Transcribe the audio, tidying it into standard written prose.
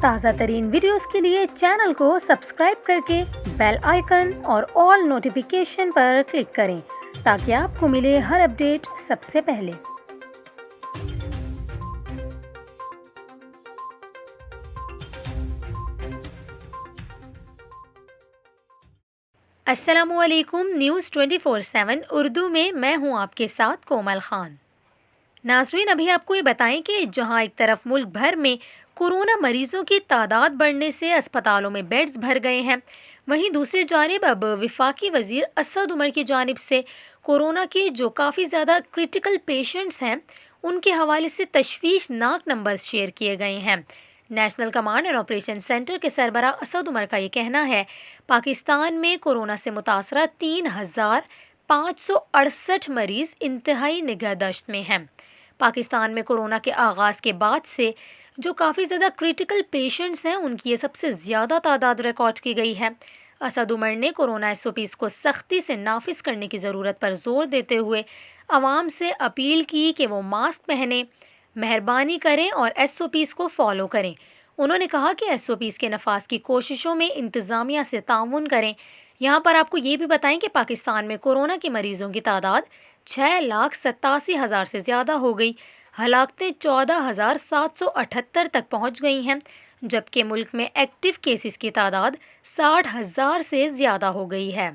تازہ ترین ویڈیوز کے لیے چینل کو سبسکرائب کر کے بیل آئیکن اور آل نوٹیفیکیشن پر کلک کریں تاکہ آپ کو ملے ہر اپڈیٹ سب سے پہلے۔ السلام علیکم، نیوز 24/7 اردو میں ہوں آپ کے ساتھ کومل خان۔ ناظرین، ابھی آپ کو یہ بتائیں کہ جہاں ایک طرف ملک بھر میں کورونا مریضوں کی تعداد بڑھنے سے اسپتالوں میں بیڈز بھر گئے ہیں، وہیں دوسری جانب اب وفاقی وزیر اسد عمر کی جانب سے کورونا کے جو کافی زیادہ کرٹیکل پیشنٹس ہیں ان کے حوالے سے تشویشناک نمبرز شیئر کیے گئے ہیں۔ National command and operation centre کے سربراہ اسد عمر کا یہ کہنا ہے، پاکستان میں کورونا سے متاثرہ 3,568 مریض انتہائی نگہداشت میں ہیں۔ پاکستان میں کورونا کے آغاز کے بعد سے جو کافی زیادہ کرٹیکل پیشنٹس ہیں ان کی یہ سب سے زیادہ تعداد ریکارڈ کی گئی ہے۔ اسد عمر نے کورونا SOPs کو سختی سے نافذ کرنے کی ضرورت پر زور دیتے ہوئے عوام سے اپیل کی کہ وہ ماسک پہنیں، مہربانی کریں اور SOPs کو فالو کریں۔ انہوں نے کہا کہ SOPs کے نفاذ کی کوششوں میں انتظامیہ سے تعاون کریں۔ یہاں پر آپ کو یہ بھی بتائیں کہ پاکستان میں کورونا کے مریضوں کی تعداد 6,87,000 سے زیادہ ہو گئی، ہلاکتیں 14,778 تک پہنچ گئی ہیں، جبکہ ملک میں ایکٹیو کیسز کی تعداد 60,000 سے زیادہ ہو گئی ہے۔